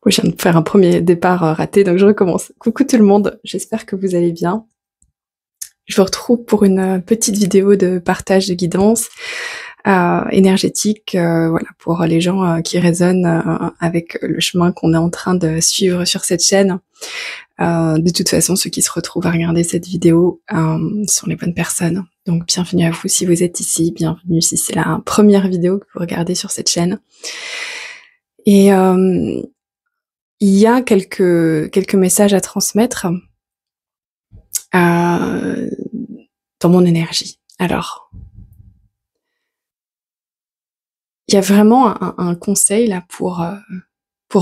Oui, je viens de faire un premier départ raté, donc je recommence. Coucou tout le monde, j'espère que vous allez bien. Je vous retrouve pour une petite vidéo de partage de guidance énergétique, voilà, pour les gens qui résonnent avec le chemin qu'on est en train de suivre sur cette chaîne. De toute façon, ceux qui se retrouvent à regarder cette vidéo sont les bonnes personnes. Donc bienvenue à vous si vous êtes ici, bienvenue si c'est la première vidéo que vous regardez sur cette chaîne. Et il y a quelques messages à transmettre dans mon énergie. Alors, il y a vraiment un conseil là pour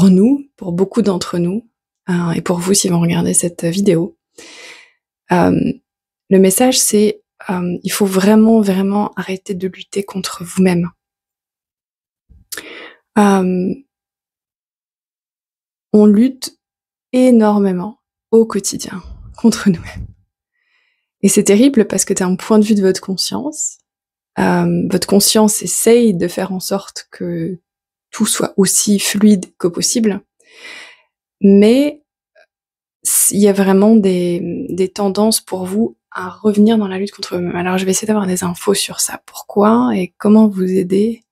nous, pour beaucoup d'entre nous, et pour vous si vous regardez cette vidéo. Le message c'est il faut vraiment arrêter de lutter contre vous-même. On lutte énormément au quotidien contre nous-mêmes. Et c'est terrible parce que d'un point de vue de votre conscience essaye de faire en sorte que tout soit aussi fluide que possible, mais il y a vraiment des tendances pour vous à revenir dans la lutte contre vous-même. Alors je vais essayer d'avoir des infos sur ça. Pourquoi et comment vous aider?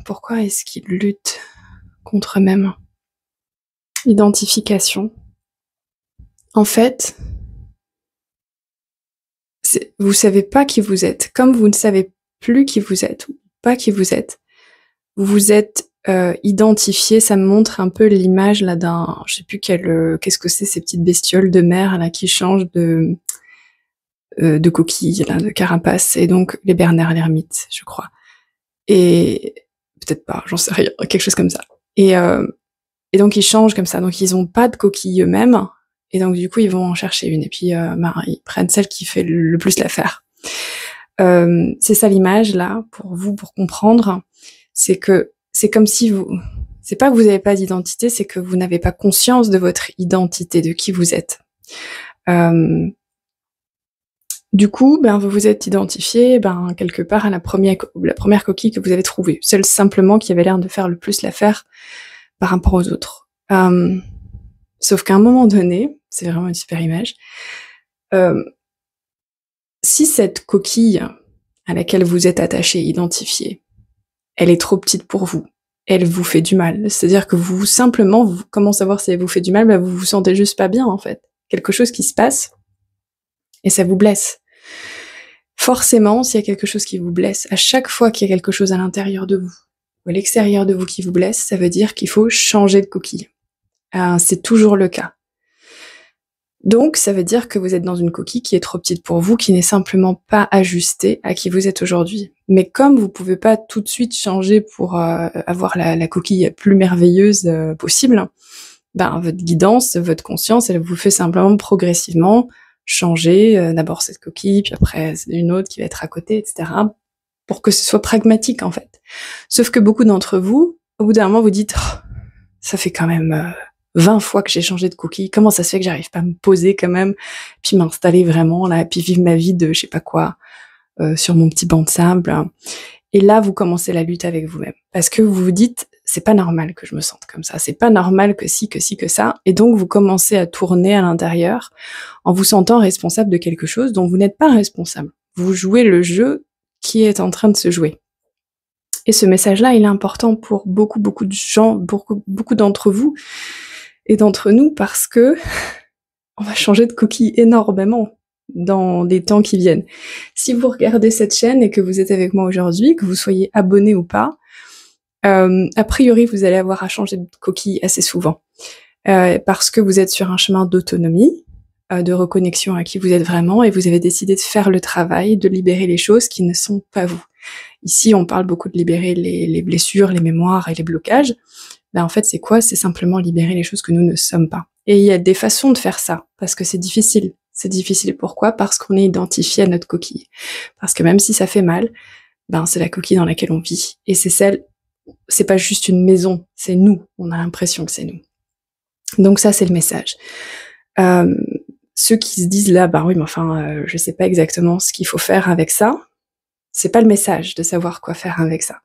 Pourquoi est-ce qu'ils luttent contre eux-mêmes? Identification. En fait, vous savez pas qui vous êtes. Comme vous ne savez plus qui vous êtes, ou pas qui vous êtes, vous vous êtes identifié. Ça me montre un peu l'image là d'un, je sais plus qu'est-ce que c'est, ces petites bestioles de mer là qui changent de coquilles, là, de carapace, et donc les Bernard l'ermite, je crois. Et peut-être pas, j'en sais rien, quelque chose comme ça. Et donc ils changent comme ça, donc ils ont pas de coquille eux-mêmes, et donc du coup ils vont en chercher une, et puis ils prennent celle qui fait le plus l'affaire. C'est ça l'image là, pour vous, pour comprendre, c'est que c'est comme si c'est pas que vous n'avez pas d'identité, c'est que vous n'avez pas conscience de votre identité, de qui vous êtes. Du coup, vous vous êtes identifié, quelque part à la première coquille que vous avez trouvée, celle simplement qui avait l'air de faire le plus l'affaire par rapport aux autres. Sauf qu'à un moment donné, c'est vraiment une super image, si cette coquille à laquelle vous êtes attaché, identifié, elle est trop petite pour vous, elle vous fait du mal. C'est-à-dire que comment savoir si elle vous fait du mal? Vous vous sentez juste pas bien, en fait. Quelque chose qui se passe, et ça vous blesse. Forcément, s'il y a quelque chose qui vous blesse, à chaque fois qu'il y a quelque chose à l'intérieur de vous, ou à l'extérieur de vous qui vous blesse, ça veut dire qu'il faut changer de coquille. C'est toujours le cas. Donc, ça veut dire que vous êtes dans une coquille qui est trop petite pour vous, qui n'est simplement pas ajustée à qui vous êtes aujourd'hui. Mais comme vous pouvez pas tout de suite changer pour avoir la coquille plus merveilleuse possible, votre guidance, votre conscience, elle vous fait simplement progressivement changer d'abord cette coquille, puis après une autre qui va être à côté, etc., pour que ce soit pragmatique en fait. Sauf que beaucoup d'entre vous, au bout d'un moment, vous dites oh, ça fait quand même 20 fois que j'ai changé de coquille, comment ça se fait que j'arrive pas à me poser quand même, puis m'installer vraiment là, puis vivre ma vie de je sais pas quoi sur mon petit banc de sable. Et là, vous commencez la lutte avec vous-même, parce que vous vous dites c'est pas normal que je me sente comme ça, c'est pas normal que ci, que ça, et donc vous commencez à tourner à l'intérieur en vous sentant responsable de quelque chose dont vous n'êtes pas responsable. Vous jouez le jeu qui est en train de se jouer. Et ce message-là, il est important pour beaucoup de gens, beaucoup d'entre vous et d'entre nous, parce que on va changer de coquille énormément dans les temps qui viennent. Si vous regardez cette chaîne et que vous êtes avec moi aujourd'hui, que vous soyez abonné ou pas, a priori, vous allez avoir à changer de coquille assez souvent, parce que vous êtes sur un chemin d'autonomie, de reconnexion à qui vous êtes vraiment, et vous avez décidé de faire le travail, de libérer les choses qui ne sont pas vous. Ici, on parle beaucoup de libérer les blessures, les mémoires et les blocages. En fait, c'est quoi? C'est simplement libérer les choses que nous ne sommes pas. Et il y a des façons de faire ça, parce que c'est difficile. C'est difficile pourquoi? Parce qu'on est identifié à notre coquille. Parce que même si ça fait mal, c'est la coquille dans laquelle on vit. Et c'est pas juste une maison, c'est nous. On a l'impression que c'est nous. Donc ça, c'est le message. Ceux qui se disent là, oui, mais enfin, je sais pas exactement ce qu'il faut faire avec ça, c'est pas le message de savoir quoi faire avec ça.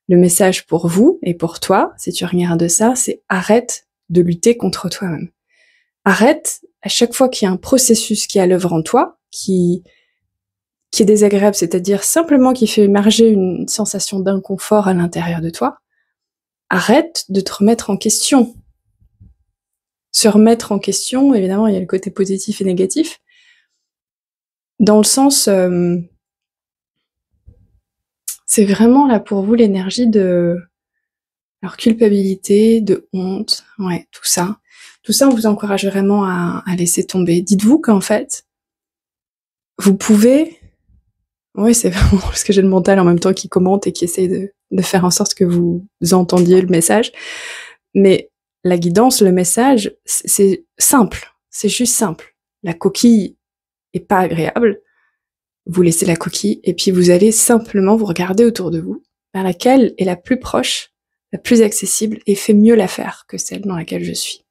Le message pour vous et pour toi, si tu regardes ça, c'est arrête de lutter contre toi-même. Arrête, à chaque fois qu'il y a un processus qui est à l'œuvre en toi, qui est désagréable, c'est-à-dire simplement qui fait émerger une sensation d'inconfort à l'intérieur de toi, arrête de te remettre en question. Se remettre en question, évidemment, il y a le côté positif et négatif, dans le sens, c'est vraiment là pour vous l'énergie de leur culpabilité, de honte, ouais, tout ça. Tout ça, on vous encourage vraiment à laisser tomber. Dites-vous qu'en fait, vous pouvez... Oui, c'est vraiment parce que j'ai le mental en même temps qui commente et qui essaye de faire en sorte que vous entendiez le message. Mais la guidance, le message, c'est simple. C'est juste simple. La coquille est pas agréable. Vous laissez la coquille et puis vous allez simplement vous regarder autour de vous vers laquelle est la plus proche, la plus accessible et fait mieux l'affaire que celle dans laquelle je suis.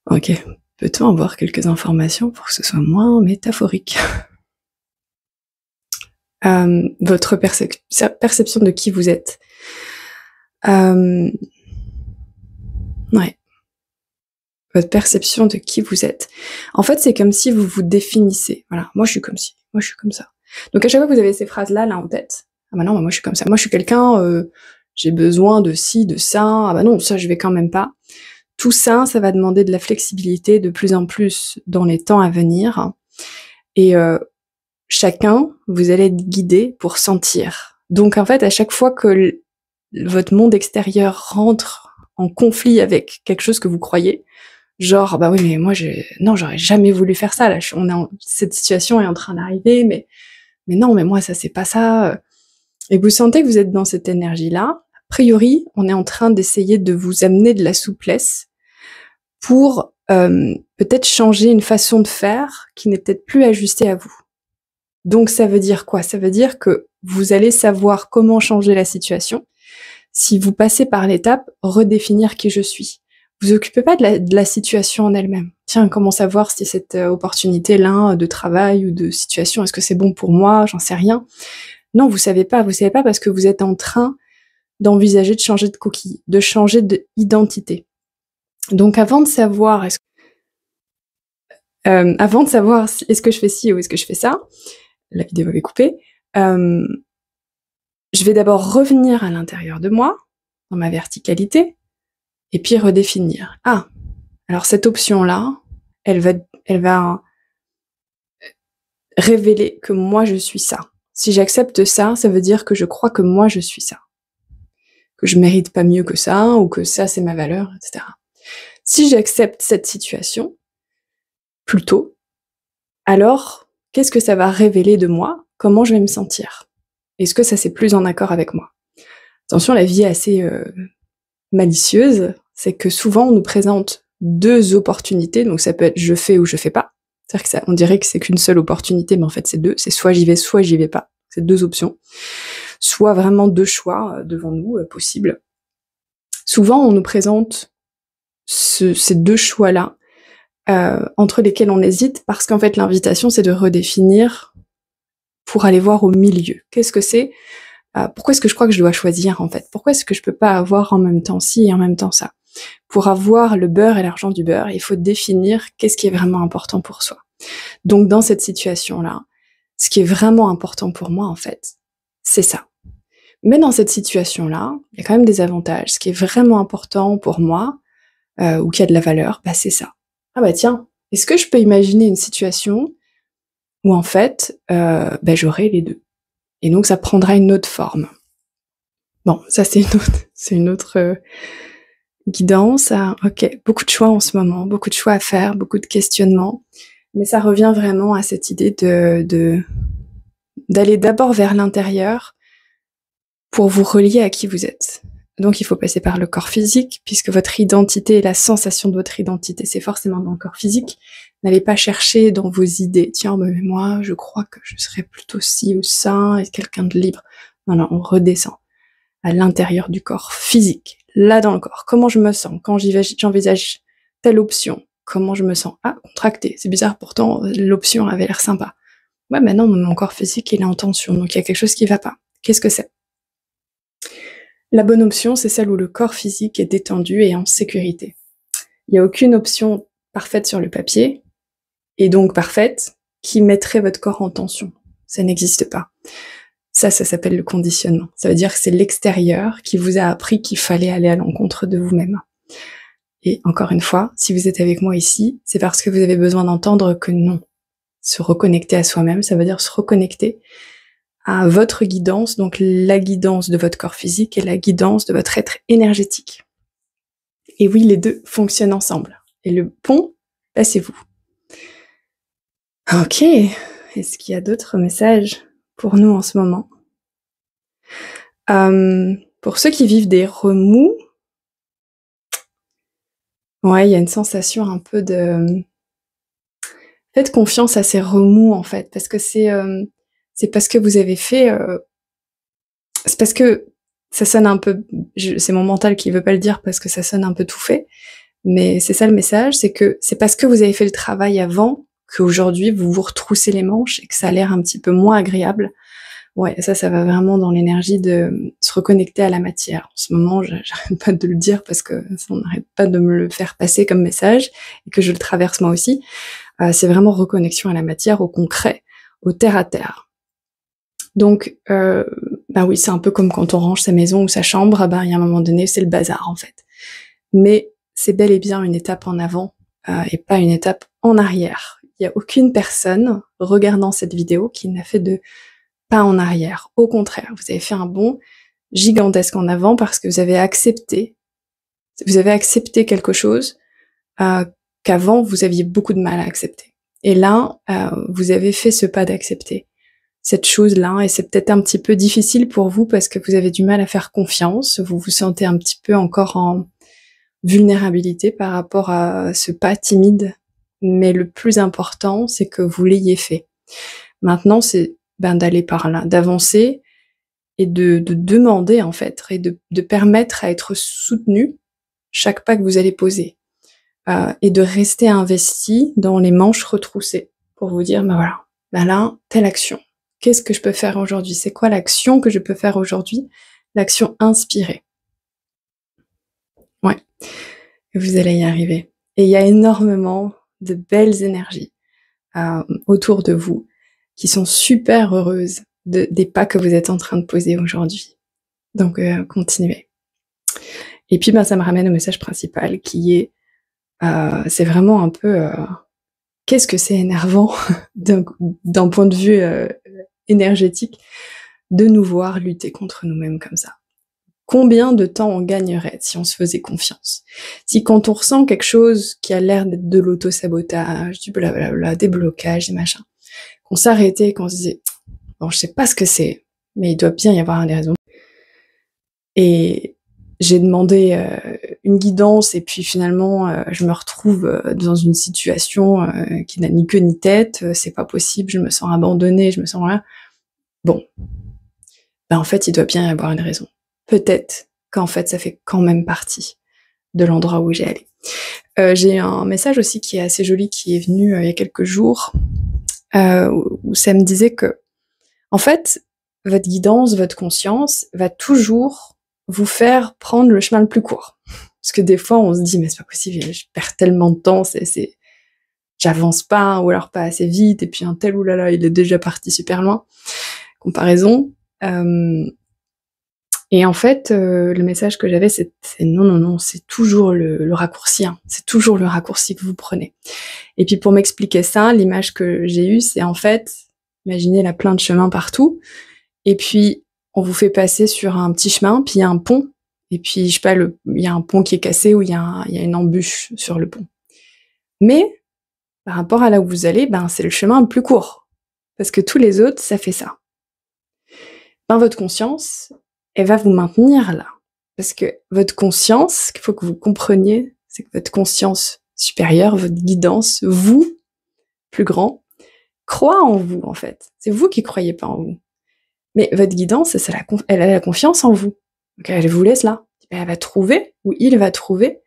Ok, peut-on avoir quelques informations pour que ce soit moins métaphorique? Votre perception de qui vous êtes. Ouais. Votre perception de qui vous êtes. En fait, c'est comme si vous vous définissez. Voilà, moi je suis comme ci, moi je suis comme ça. Donc à chaque fois que vous avez ces phrases-là là en tête, ah bah non, moi je suis comme ça, moi je suis quelqu'un, j'ai besoin de ci, de ça, ah bah non, ça je vais quand même pas. Tout ça, ça va demander de la flexibilité de plus en plus dans les temps à venir. Et chacun, vous allez être guidé pour sentir. Donc en fait, à chaque fois que votre monde extérieur rentre en conflit avec quelque chose que vous croyez, genre bah oui mais moi non, j'aurais jamais voulu faire ça là, cette situation est en train d'arriver, mais non, mais moi ça c'est pas ça, et vous sentez que vous êtes dans cette énergie là, a priori on est en train d'essayer de vous amener de la souplesse pour peut-être changer une façon de faire qui n'est peut-être plus ajustée à vous. Donc ça veut dire quoi? Ça veut dire que vous allez savoir comment changer la situation si vous passez par l'étape redéfinir qui je suis. Vous occupez pas de la situation en elle-même. Tiens, comment savoir si cette opportunité-là de travail ou de situation, est-ce que c'est bon pour moi? J'en sais rien. Non, vous savez pas parce que vous êtes en train d'envisager de changer de coquille, de changer d'identité. Donc avant de savoir est-ce que je fais ci ou est-ce que je fais ça, la vidéo est coupée, je vais d'abord revenir à l'intérieur de moi, dans ma verticalité, et puis redéfinir. Ah, alors cette option-là, elle va révéler que moi je suis ça. Si j'accepte ça, ça veut dire que je crois que moi je suis ça. Que je mérite pas mieux que ça, ou que ça c'est ma valeur, etc. Si j'accepte cette situation, plutôt, alors qu'est-ce que ça va révéler de moi? Comment je vais me sentir? Est-ce que ça c'est plus en accord avec moi? Attention, la vie est assez malicieuse, c'est que souvent on nous présente deux opportunités, donc ça peut être je fais ou je fais pas. C'est-à-dire que ça, on dirait que c'est qu'une seule opportunité, mais en fait c'est deux, c'est soit j'y vais pas. C'est deux options. Soit vraiment deux choix devant nous, possibles. Souvent on nous présente ces deux choix-là, entre lesquels on hésite, parce qu'en fait l'invitation c'est de redéfinir pour aller voir au milieu. Qu'est-ce que c'est? Pourquoi est-ce que je crois que je dois choisir en fait? Pourquoi est-ce que je peux pas avoir en même temps ci et en même temps ça? Pour avoir le beurre et l'argent du beurre, il faut définir qu'est-ce qui est vraiment important pour soi. Donc dans cette situation-là, ce qui est vraiment important pour moi en fait, c'est ça. Mais dans cette situation-là, il y a quand même des avantages. Ce qui est vraiment important pour moi, ou qui a de la valeur, bah c'est ça. Ah bah tiens, est-ce que je peux imaginer une situation où en fait, j'aurai les deux? Et donc ça prendra une autre forme. Bon, ça c'est une autre guidance. Ok, beaucoup de choix en ce moment, beaucoup de choix à faire, beaucoup de questionnements. Mais ça revient vraiment à cette idée d'aller d'abord vers l'intérieur pour vous relier à qui vous êtes. Donc il faut passer par le corps physique, puisque votre identité et la sensation de votre identité, c'est forcément dans le corps physique. N'allez pas chercher dans vos idées, tiens, mais moi, je crois que je serais plutôt ci ou ça, et quelqu'un de libre. Non, non, on redescend à l'intérieur du corps physique, là dans le corps. Comment je me sens quand j'envisage telle option? Comment je me sens? Ah, contracté, c'est bizarre, pourtant l'option avait l'air sympa. Ouais, mais non, mon corps physique, il est en tension, donc il y a quelque chose qui va pas. Qu'est-ce que c'est? La bonne option, c'est celle où le corps physique est détendu et en sécurité. Il n'y a aucune option parfaite sur le papier, et donc parfaite, qui mettrait votre corps en tension. Ça n'existe pas. Ça s'appelle le conditionnement. Ça veut dire que c'est l'extérieur qui vous a appris qu'il fallait aller à l'encontre de vous-même. Et encore une fois, si vous êtes avec moi ici, c'est parce que vous avez besoin d'entendre que non. Se reconnecter à soi-même, ça veut dire se reconnecter à votre guidance, donc la guidance de votre corps physique et la guidance de votre être énergétique. Et oui, les deux fonctionnent ensemble. Et le pont, c'est vous. Ok, est-ce qu'il y a d'autres messages pour nous en ce moment? Pour ceux qui vivent des remous, ouais, il y a une sensation un peu de... Faites confiance à ces remous, en fait, parce que c'est parce que vous avez fait... c'est parce que ça sonne un peu... c'est mon mental qui veut pas le dire parce que ça sonne un peu tout fait, mais c'est ça le message, c'est que c'est parce que vous avez fait le travail avant qu'aujourd'hui vous vous retroussez les manches et que ça a l'air un petit peu moins agréable. Ouais, ça va vraiment dans l'énergie de se reconnecter à la matière. En ce moment, j'arrête pas de le dire parce que on n'arrête pas de me le faire passer comme message et que je le traverse moi aussi. C'est vraiment reconnexion à la matière, au concret, au terre à terre. Donc, oui, c'est un peu comme quand on range sa maison ou sa chambre. Il y a un moment donné, c'est le bazar en fait. Mais c'est bel et bien une étape en avant et pas une étape en arrière. Il n'y a aucune personne regardant cette vidéo qui n'a fait de pas en arrière. Au contraire, vous avez fait un bond gigantesque en avant parce que vous avez accepté quelque chose qu'avant vous aviez beaucoup de mal à accepter. Et là, vous avez fait ce pas d'accepter cette chose-là, et c'est peut-être un petit peu difficile pour vous parce que vous avez du mal à faire confiance, vous vous sentez un petit peu encore en vulnérabilité par rapport à ce pas timide, mais le plus important, c'est que vous l'ayez fait. Maintenant, c'est d'aller par là, d'avancer et de demander en fait, et de permettre à être soutenu chaque pas que vous allez poser, et de rester investi dans les manches retroussées pour vous dire, voilà, là, telle action. Qu'est-ce que je peux faire aujourd'hui? C'est quoi l'action que je peux faire aujourd'hui? L'action inspirée. Ouais, vous allez y arriver. Et il y a énormément de belles énergies autour de vous qui sont super heureuses des pas que vous êtes en train de poser aujourd'hui. Donc, continuez. Et puis, ça me ramène au message principal qui est, c'est vraiment un peu, qu'est-ce que c'est énervant d'un point de vue énergétique de nous voir lutter contre nous-mêmes comme ça. Combien de temps on gagnerait si on se faisait confiance? Si quand on ressent quelque chose qui a l'air d'être de l'auto-sabotage, du blablabla, des blocages, des machins, qu'on s'arrêtait, qu'on se disait, bon, je sais pas ce que c'est, mais il doit bien y avoir des raisons. Et j'ai demandé une guidance, et puis finalement, je me retrouve dans une situation qui n'a ni queue ni tête, c'est pas possible, je me sens abandonnée, je me sens rien. Bon, en fait, il doit bien y avoir une raison. Peut-être qu'en fait, ça fait quand même partie de l'endroit où j'ai allé. J'ai un message aussi qui est assez joli, qui est venu il y a quelques jours, où ça me disait que, en fait, votre guidance, votre conscience va toujours vous faire prendre le chemin le plus court. Parce que des fois, on se dit, mais c'est pas possible, je perds tellement de temps, j'avance pas, ou alors pas assez vite, et puis un tel oulala, il est déjà parti super loin. Comparaison. Et en fait, le message que j'avais, c'est non, c'est toujours le raccourci, hein. C'est toujours le raccourci que vous prenez. Et puis pour m'expliquer ça, l'image que j'ai eue, c'est en fait, imaginez là plein de chemins partout, et puis on vous fait passer sur un petit chemin, puis il y a un pont, et puis je sais pas, il y a un pont qui est cassé, ou il y a une embûche sur le pont. Mais par rapport à là où vous allez, c'est le chemin le plus court, parce que tous les autres, ça fait ça. Votre conscience, elle va vous maintenir là. Parce que votre conscience, qu'il faut que vous compreniez, c'est que votre conscience supérieure, votre guidance, vous, plus grand, croit en vous, en fait. C'est vous qui croyez pas en vous. Mais votre guidance, elle a la confiance en vous. Donc elle vous laisse là. Elle va trouver, ou il va trouver,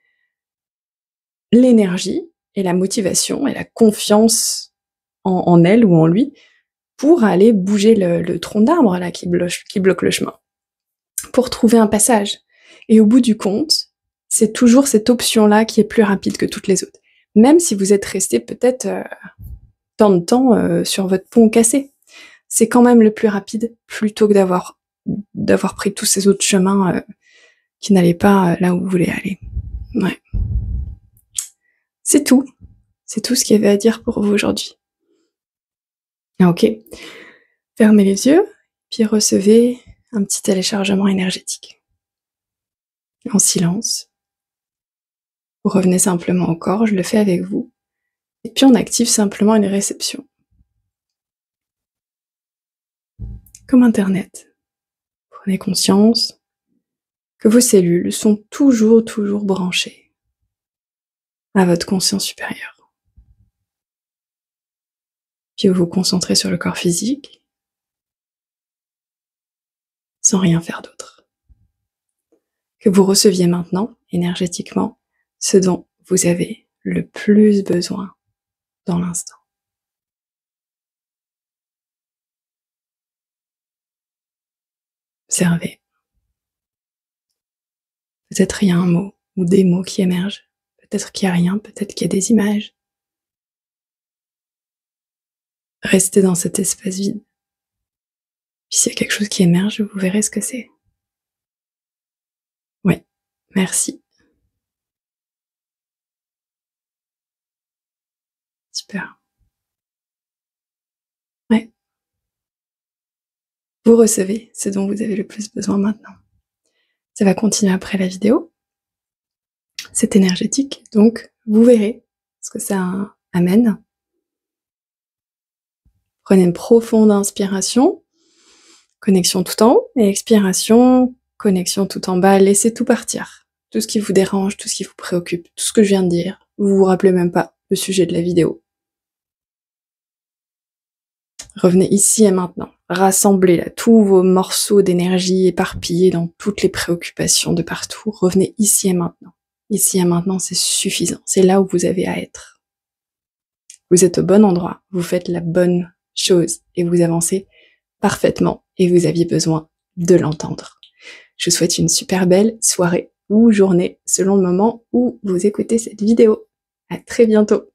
l'énergie et la motivation et la confiance en elle ou en lui pour aller bouger le tronc d'arbre là qui bloque le chemin. pour trouver un passage. Et au bout du compte, c'est toujours cette option-là qui est plus rapide que toutes les autres. Même si vous êtes resté peut-être tant de temps sur votre pont cassé. C'est quand même le plus rapide plutôt que d'avoir pris tous ces autres chemins qui n'allaient pas là où vous voulez aller. Ouais. C'est tout. C'est tout ce qu'il y avait à dire pour vous aujourd'hui. Ok. Fermez les yeux, puis recevez un petit téléchargement énergétique. En silence. Vous revenez simplement au corps, je le fais avec vous. Et puis on active simplement une réception. Comme Internet. Prenez conscience que vos cellules sont toujours branchées à votre conscience supérieure. Puis vous vous concentrez sur le corps physique, sans rien faire d'autre. Que vous receviez maintenant, énergétiquement, ce dont vous avez le plus besoin dans l'instant. Observez. Peut-être il y a un mot ou des mots qui émergent. Peut-être qu'il n'y a rien, peut-être qu'il y a des images. Restez dans cet espace vide. Puis s'il y a quelque chose qui émerge, vous verrez ce que c'est. Ouais, merci. Super. Ouais. Vous recevez ce dont vous avez le plus besoin maintenant. Ça va continuer après la vidéo. C'est énergétique, donc vous verrez ce que ça amène. Prenez une profonde inspiration, connexion tout en haut, et expiration, connexion tout en bas. Laissez tout partir. Tout ce qui vous dérange, tout ce qui vous préoccupe, tout ce que je viens de dire. Vous vous rappelez même pas le sujet de la vidéo. Revenez ici et maintenant. Rassemblez là tous vos morceaux d'énergie éparpillés dans toutes les préoccupations de partout. Revenez ici et maintenant. Ici et maintenant, c'est suffisant. C'est là où vous avez à être. Vous êtes au bon endroit. Vous faites la bonne chose et vous avancez parfaitement et vous aviez besoin de l'entendre. Je vous souhaite une super belle soirée ou journée selon le moment où vous écoutez cette vidéo. À très bientôt.